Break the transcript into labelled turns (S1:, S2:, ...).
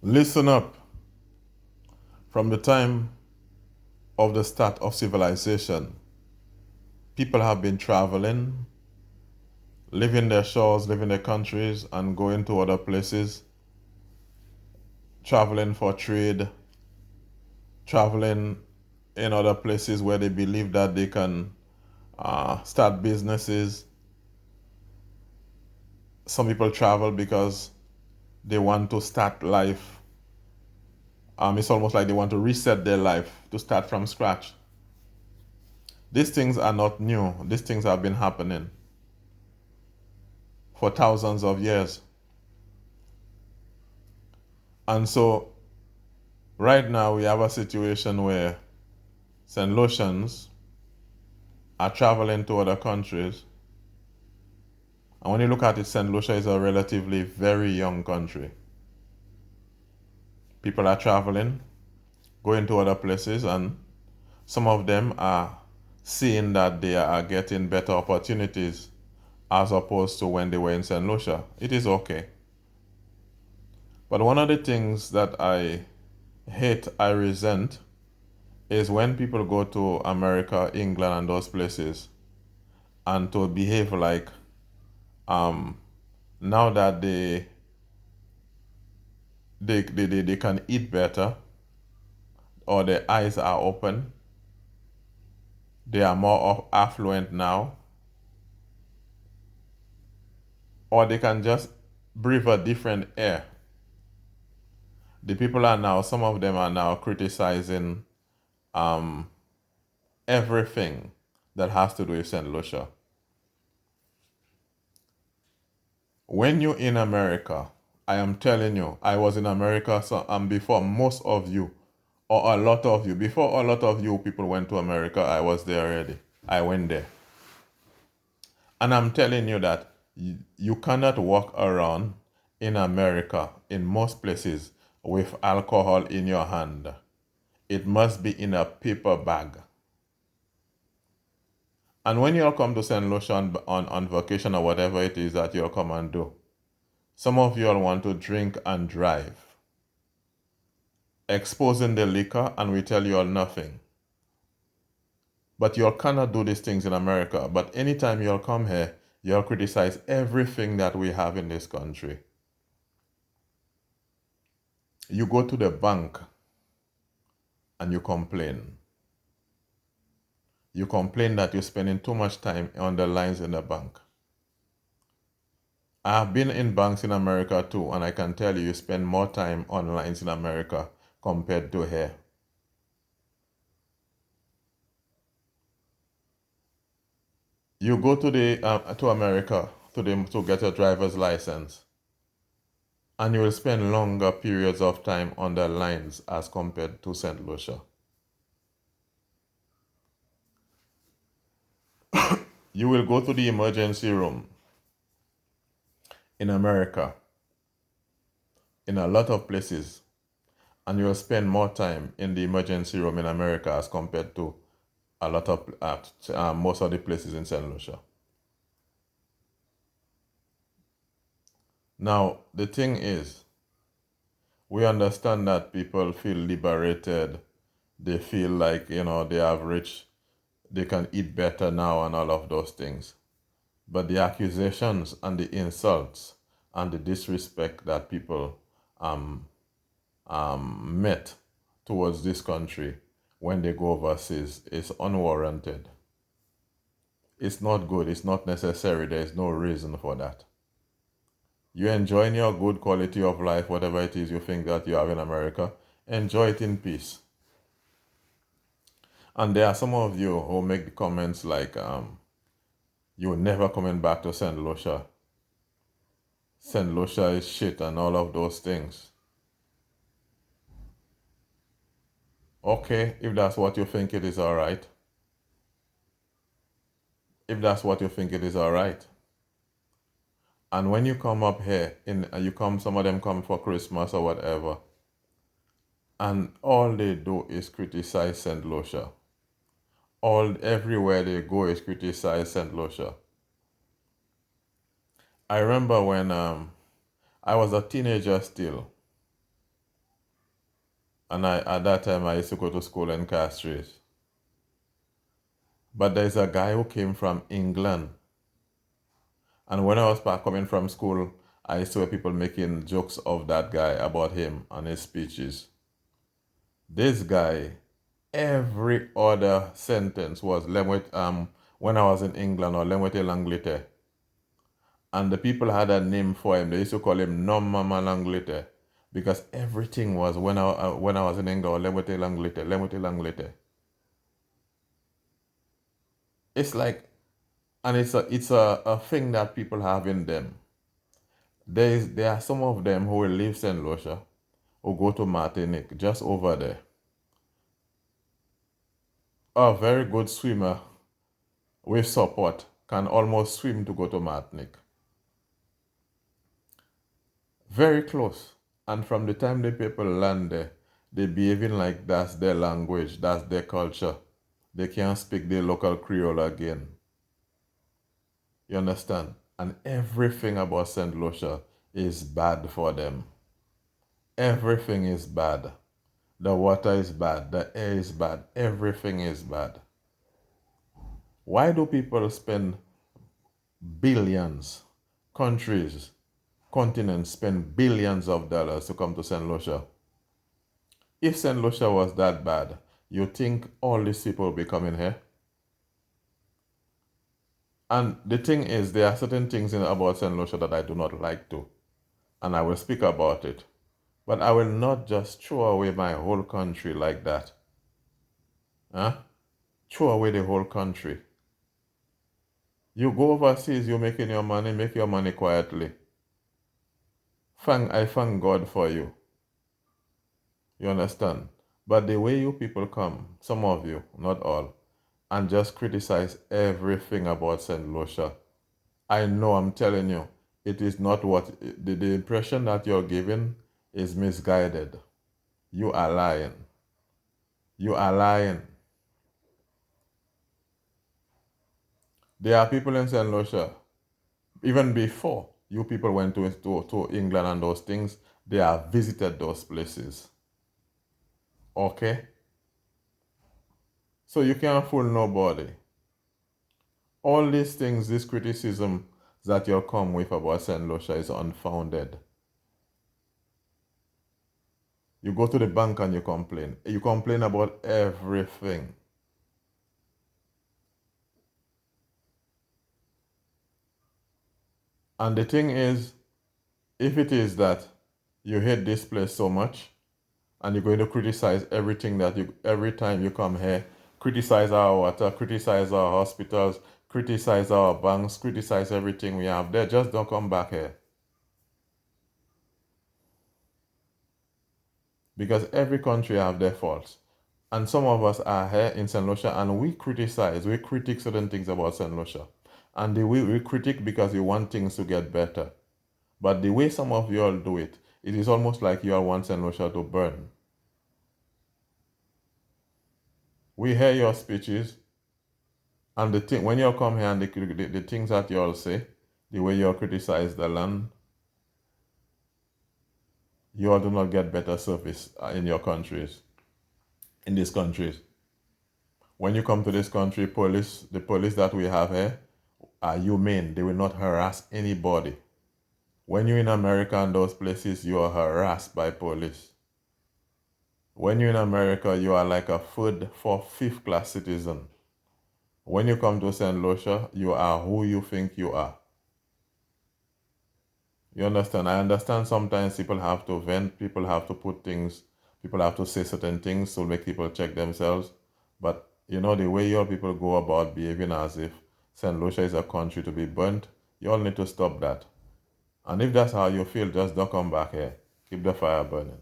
S1: Listen up. From the time of the start of civilization, people have been traveling, leaving their shores, leaving their countries, and going to other places, traveling for trade, traveling in other places where they believe that they can start businesses. Some people travel because they want to start life. It's almost like they want to reset their life to start from scratch. These things are not new. These things have been happening for thousands of years. And so right now we have a situation where St. Lucians are traveling to other countries. And when you look at it, St. Lucia is a relatively very young country. People are traveling, going to other places, and some of them are seeing that they are getting better opportunities as opposed to when they were in St. Lucia. It is okay. But one of the things that I hate, I resent, is when people go to America, England, and those places and to behave like um, now that they can eat better or their eyes are open, they are more affluent now, or they can just breathe a different air. The people are now, some of them are now criticizing um, everything that has to do with St. Lucia. When you're in America, I am telling you, I was in America before most of you, or a lot of you, before a lot of you people went to America, I was there already. I went there. And I'm telling you that you cannot walk around in America, in most places, with alcohol in your hand. It must be in a paper bag. And when you'll come to St. Lucia on vacation or whatever it is that you'll come and do, some of you all want to drink and drive, exposing the liquor, and we tell you all nothing. But you all cannot do these things in America. But anytime you'll come here, you'll criticize everything that we have in this country. You go to the bank and you complain. You complain that you're spending too much time on the lines in the bank. I've been in banks in America too, and I can tell you, you spend more time on lines in America compared to here. You go to America to get a driver's license, and you will spend longer periods of time on the lines as compared to St. Lucia. You will go to the emergency room in America, in a lot of places, and you will spend more time in the emergency room in America as compared to a lot of most of the places in St. Lucia. Now, the thing is, we understand that people feel liberated. They feel like, they have rich, they can eat better now and all of those things. But the accusations and the insults and the disrespect that people met towards this country when they go overseas is unwarranted. It's not good, it's not necessary, there is no reason for that. You're enjoying your good quality of life, whatever it is you think that you have in America, enjoy it in peace. And there are some of you who make the comments like, you're never coming back to St. Lucia. St. Lucia is shit and all of those things. Okay, if that's what you think, it is all right. If that's what you think, it is all right. And when you come up here, some of them come for Christmas or whatever, and all they do is criticize St. Lucia. Everywhere they go is criticize St. Lucia. I remember when I was a teenager still, And at that time I used to go to school in Castries. But there's a guy who came from England. And when I was back coming from school, I used to hear people making jokes of that guy about him and his speeches. This guy, every other sentence was when I was in England or Lemwete Langlite. And the people had a name for him. They used to call him No Mama Langlite. Because everything was when I was in England or Lemwete Langlite, Lemwete Langlite. It's like, and it's a thing that people have in them. There are some of them who will leave St. Lucia or go to Martinique, just over there. A very good swimmer with support can almost swim to go to Martinique. Very close. And from the time the people land there, they behaving like that's their language, that's their culture. They can't speak their local Creole again. You understand? And everything about St. Lucia is bad for them. Everything is bad. The water is bad. The air is bad. Everything is bad. Why do people spend billions, countries, continents spend billions of dollars to come to St. Lucia? If St. Lucia was that bad, you think all these people will be coming here? And the thing is, there are certain things about St. Lucia that I do not like to, and I will speak about it. But I will not just throw away my whole country like that. Huh? Throw away the whole country. You go overseas, you're making your money, make your money quietly. I thank God for you. You understand? But the way you people come, some of you, not all, and just criticize everything about St. Lucia, I know, I'm telling you, it is not what, the impression that you're giving is misguided. You are lying. You are lying. There are people in St. Lucia, even before you people went to England and those things, they have visited those places. Okay? So you can't fool nobody. All these things, this criticism that you'll come with about St. Lucia is unfounded. You go to the bank and you complain. You complain about everything. And the thing is, if it is that you hate this place so much and you're going to criticize everything every time you come here, criticize our water, criticize our hospitals, criticize our banks, criticize everything we have there, just don't come back here. Because every country have their faults. And some of us are here in St. Lucia and we critique certain things about St. Lucia. And we critique because we want things to get better. But the way some of you all do it, it is almost like you all want St. Lucia to burn. We hear your speeches, and when you come here and the things that you all say, the way you all criticize the land, you all do not get better service in your countries, in these countries. When you come to this country, the police that we have here are humane. They will not harass anybody. When you're in America and those places, you are harassed by police. When you're in America, you are like a third, fourth, fifth class citizen. When you come to St. Lucia, you are who you think you are. You understand? I understand sometimes people have to vent, people have to people have to say certain things to make people check themselves. But you know, the way your people go about behaving as if St. Lucia is a country to be burnt, you all need to stop that. And if that's how you feel, just don't come back here. Keep the fire burning.